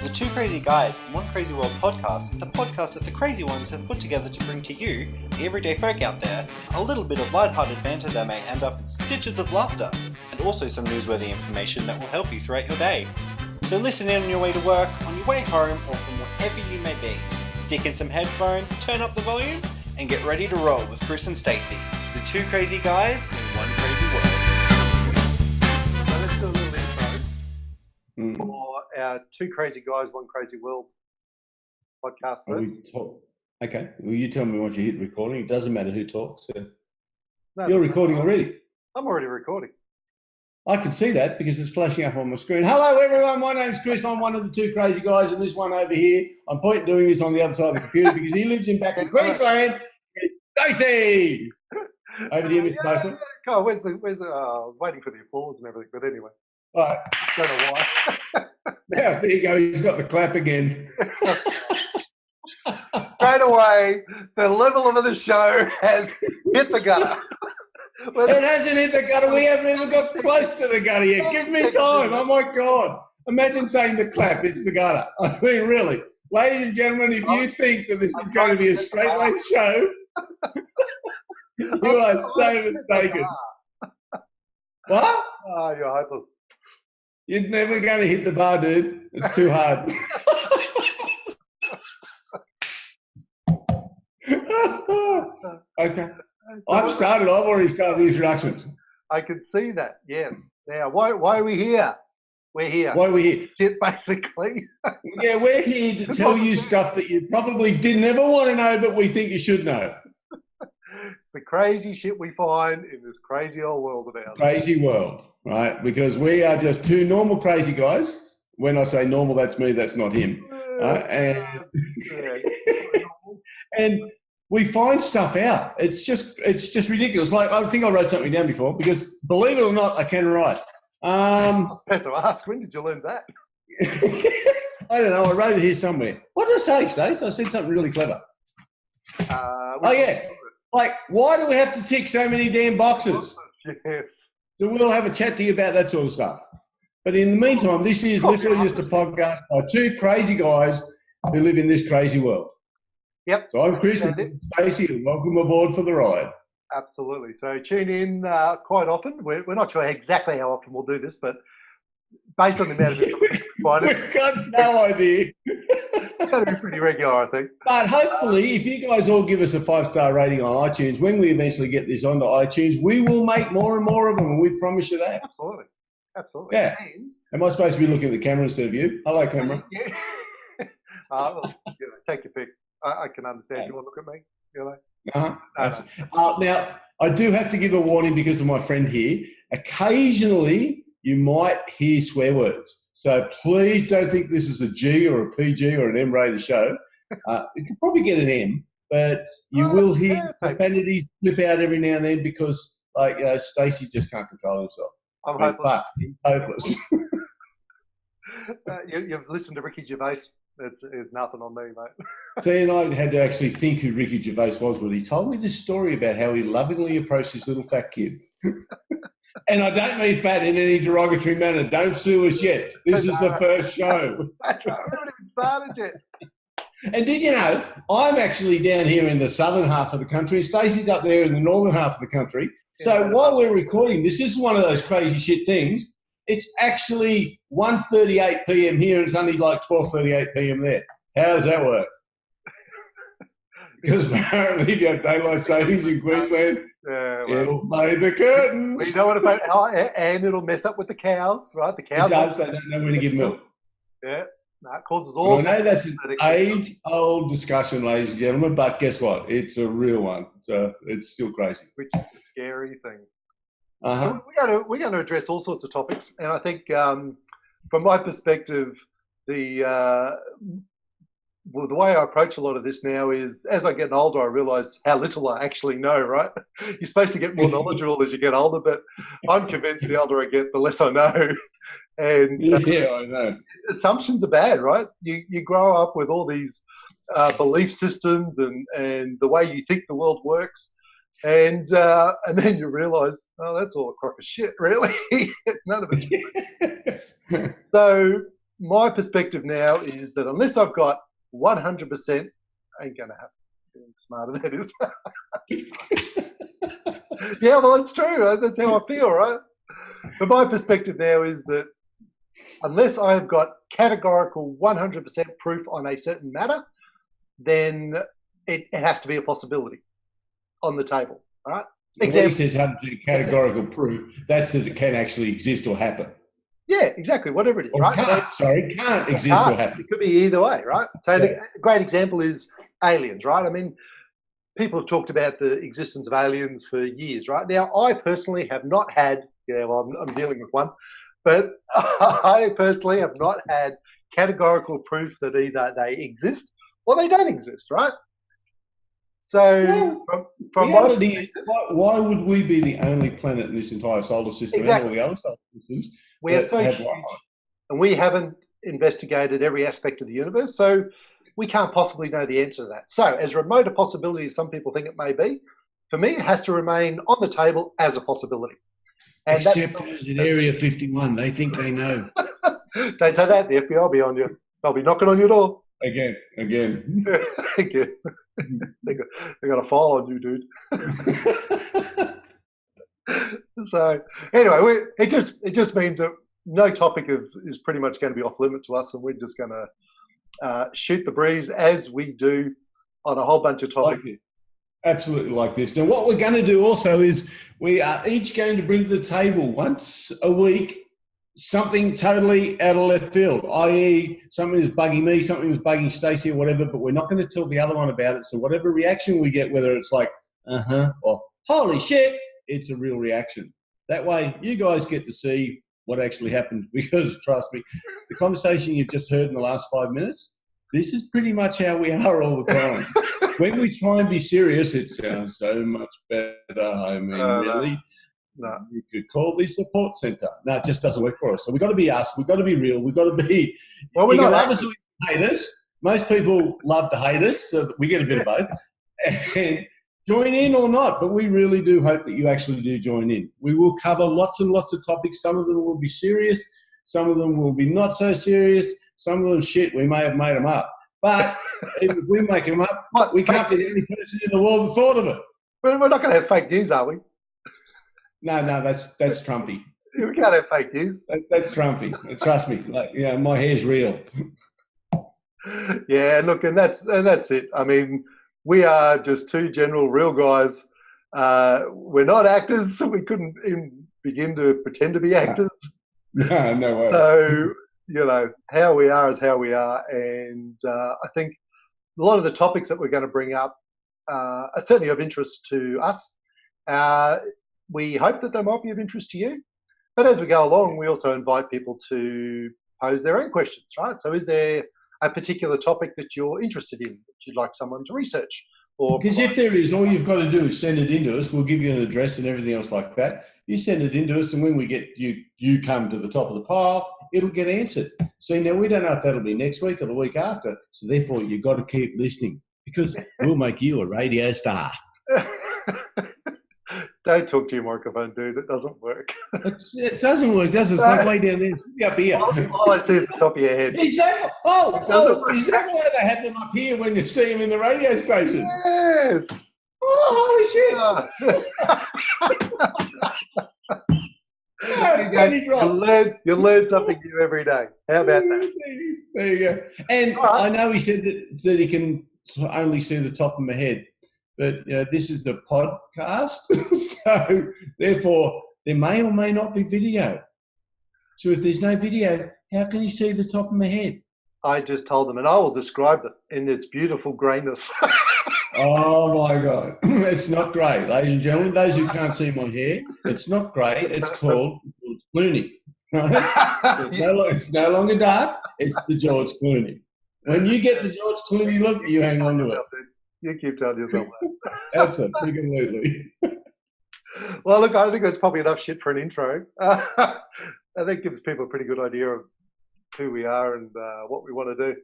The Two Crazy Guys and One Crazy World podcast is a podcast that the crazy ones have put together to bring to you, the everyday folk out there, a little bit of lighthearted banter that may end up in stitches of laughter, and also some newsworthy information that will help you throughout your day. So listen in on your way to work, on your way home, or from wherever you may be. Stick in some headphones, turn up the volume, and get ready to roll with Chris and Stacey, the Two Crazy Guys in One Crazy World. So let's do a little intro for our Two Crazy Guys, One Crazy World podcast. Okay. Well, you tell me once you hit recording. It doesn't matter who talks. No, You're recording already. I'm already recording. I can see that because it's flashing up on my screen. Hello, everyone. My name's Chris. I'm one of the two crazy guys, and this one over here, I'm doing this on the other side of the computer because he lives back in Queensland. It's Stacey. Over to you, Mr. Mason. Oh, where's the? I was waiting for the applause and everything, but anyway. All right. Don't know why. Now, there you go. He's got the clap again. Straight away, the level of the show has hit the gutter. It hasn't hit the gutter. We haven't even got close to the gutter yet. Give me time. Oh, my God. Imagine saying the clap is the gutter. I mean, really. Ladies and gentlemen, if you think that this is going to be a straight-laced show, you are so mistaken. What? Oh, you're hopeless. You're never going to hit the bar, dude. It's too hard. Okay. I've already started the introductions. I can see that, yes. Now, why are we here? We're here. Why are we here? Shit, basically. Yeah, we're here to tell you stuff that you probably didn't ever want to know, but we think you should know. It's the crazy shit we find in this crazy old world of ours. Crazy world, right? Because we are just two normal crazy guys. When I say normal, that's me, that's not him. And we find stuff out. It's just ridiculous. Like, I think I wrote something down before because, believe it or not, I can write. I was about to ask, when did you learn that? I don't know. I wrote it here somewhere. What did I say, Stace? I said something really clever. Like, why do we have to tick so many damn boxes? Yes. So we'll have a chat to you about that sort of stuff. But in the meantime, this is literally just a podcast by two crazy guys who live in this crazy world. Yep. So I'm Chris and Stacey, and welcome aboard for the ride. Absolutely. So tune in quite often. We're not sure exactly how often we'll do this, but based on the amount of information we find, we've got no idea. It's going to be pretty regular, I think. But hopefully, if you guys all give us a 5-star rating on iTunes, when we eventually get this onto iTunes, we will make more and more of them, and we promise you that. Absolutely. Yeah. And am I supposed to be looking at the camera instead of you? Hello, camera. Yeah. Take your pick. I can understand. You want to look at me? Now, I do have to give a warning because of my friend here. Occasionally, you might hear swear words. So please don't think this is a G or a PG or an M-rated show. You can probably get an M, but you will hear profanity slip out every now and then because, Stacey just can't control himself. I'm hopeless. You've listened to Ricky Gervais. It's nothing on me, mate. See, and I had to actually think who Ricky Gervais was when he told me this story about how he lovingly approached his little fat kid. And I don't mean fat in any derogatory manner. Don't sue us yet. This is the first show. I haven't even started yet. And did you know, I'm actually down here in the southern half of the country. Stacey's up there in the northern half of the country. So while we're recording this is one of those crazy shit things. It's actually 1:38 p.m. here, and it's only like 12:38 p.m. there. How does that work? Because apparently if you have daylight savings in Queensland, it'll fade the curtains. Well, you know what about, and it'll mess up with the cows, right? The cows. It does, they don't know when to give milk. Yeah, it causes all. I know that's an age-old discussion, ladies and gentlemen, but guess what? It's a real one. So it's still crazy. Which is the scary thing. Uh-huh. We're going to address all sorts of topics, and I think from my perspective, the way I approach a lot of this now is, as I get older, I realise how little I actually know. Right? You're supposed to get more knowledgeable as you get older, but I'm convinced the older I get, the less I know. And yeah, I know. Assumptions are bad, right? You grow up with all these belief systems and the way you think the world works. And then you realise, oh, that's all a crock of shit, really. None of it's. So my perspective now is that unless I've got 100%, I ain't going to happen. Getting smarter, that is. Yeah, well, it's true. That's how I feel, right? But my perspective now is that unless I've got categorical 100% proof on a certain matter, then it has to be a possibility on the table, right? Example. When he says 100% categorical proof, that's that it can actually exist or happen. Yeah, exactly. Whatever it is, or right? Can't exist or happen. It could be either way, right? So a great example is aliens, right? I mean, people have talked about the existence of aliens for years, right? Now, I personally have not had, I'm dealing with one, but I personally have not had categorical proof that either they exist or they don't exist, right? So, from reality, why would we be the only planet in this entire solar system and all the other solar systems? We are so huge, and we haven't investigated every aspect of the universe, so we can't possibly know the answer to that. So, as remote a possibility as some people think it may be, for me, it has to remain on the table as a possibility. And except those in Area 51, they think they know. Don't say that. The FBI will be on you. They'll be knocking on your door. Again. Again. They got a file on you, dude. So anyway, it just means that no topic is pretty much going to be off limit to us, and we're just going to shoot the breeze as we do on a whole bunch of topics. Absolutely like this. Now, what we're going to do also is we are each going to bring to the table once a week something totally out of left field, i.e. something is bugging me, something is bugging Stacey or whatever, but we're not going to tell the other one about it. So whatever reaction we get, whether it's like, or holy shit, it's a real reaction. That way you guys get to see what actually happens, because trust me, the conversation you've just heard in the last 5 minutes, this is pretty much how we are all the time. When we try and be serious, it sounds so much better. I mean, really? No. You could call the support centre. No, it just doesn't work for us. So we've got to be us. We've got to be real. We've got to be... Well, you can love us or you can hate us. Most people love to hate us, so we get a bit of both. And join in or not, but we really do hope that you actually do join in. We will cover lots and lots of topics. Some of them will be serious. Some of them will be not so serious. Some of them, shit, we may have made them up. But if we make them up, we can't be the only person in the world who thought of it. We're not going to have fake news, are we? No, that's Trumpy. We can't have fake news. That's Trumpy. Trust me. My hair's real. Yeah, look, and that's it. I mean, we are just two general real guys. We're not actors. We couldn't even begin to pretend to be actors. No way. So, how we are is how we are. And I think a lot of the topics that we're going to bring up are certainly of interest to us. We hope that they might be of interest to you. But as we go along, we also invite people to pose their own questions, right? So is there a particular topic that you're interested in, that you'd like someone to research? Because if there is, all you've got to do is send it in to us. We'll give you an address and everything else like that. You send it in to us, and when we get you come to the top of the pile, it'll get answered. See, now we don't know if that'll be next week or the week after, so therefore you've got to keep listening, because we'll make you a radio star. Don't talk to your microphone, dude. It doesn't work. It doesn't work, does it? It's like way down there. Up here. All I see is the top of your head. Is that why they have them up here when you see them in the radio station? Yes. Oh, holy shit. You learn something new every day. How about that? There you go. And I know he said that he can only see the top of my head. But this is a podcast, so therefore there may or may not be video. So if there's no video, how can you see the top of my head? I just told them, and I will describe it in its beautiful greyness. Oh my God. It's not grey, ladies and gentlemen. Those who can't see my hair, it's not grey. It's called Clooney. Right? It's no longer dark. It's the George Clooney. When you get the George Clooney look, you hang on to it. You keep telling yourself that. Absolutely. Well, look, I think that's probably enough shit for an intro. I think it gives people a pretty good idea of who we are and what we want to do.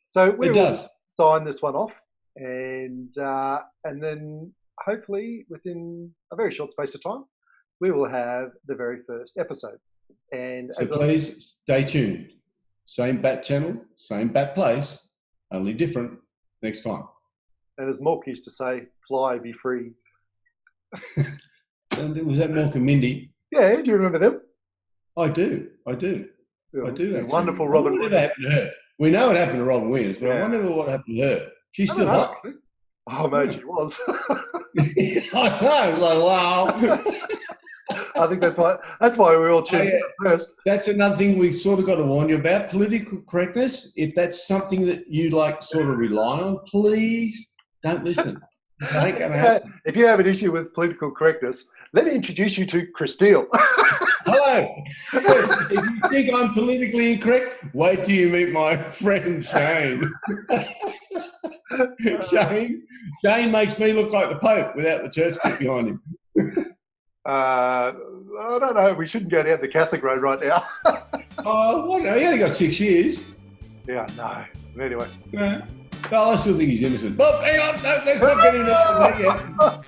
So we will sign this one off, and then hopefully within a very short space of time, we will have the very first episode. And so please stay tuned. same bat channel, same bat place, only different next time. And as Mork used to say, fly, be free. And was that Mork and Mindy? Yeah, do you remember them? I do. Yeah, I do. Actually. Wonderful I Robin wonder what happened to her. We know it happened to Robin Williams, but I wonder what happened to her. She's I still don't know, hot. actually. Oh, mate, she was. I know. It's like, wow. I think that's why we all tuned in first. That's another thing we sort of got to warn you about. Political correctness, if that's something that you like sort of rely on, please don't listen. It ain't gonna happen. If you have an issue with political correctness, let me introduce you to Chris Steele. Hello. If you think I'm politically incorrect, wait till you meet my friend Shane. Shane makes me look like the Pope without the church bit behind him. I don't know. We shouldn't go down the Catholic road right now. Oh, what? He only got 6 years. Yeah, no. Anyway. No, I still think he's innocent. But hang on, no, let's not get into that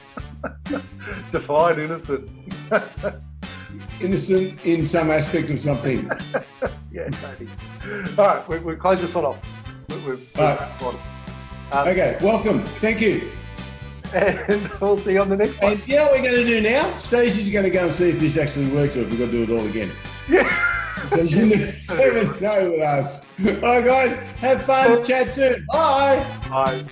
yet. Define innocent. Innocent in some aspect of something. Yeah, maybe. All right, we'll close this one off. Okay, welcome. Thank you. And we'll see you on the next one. And you know what we're going to do now? Stacey's going to go and see if this actually works or if we've got to do it all again. Yeah. Because you never know with us. All right, guys, have fun. Chat soon. Bye. Bye.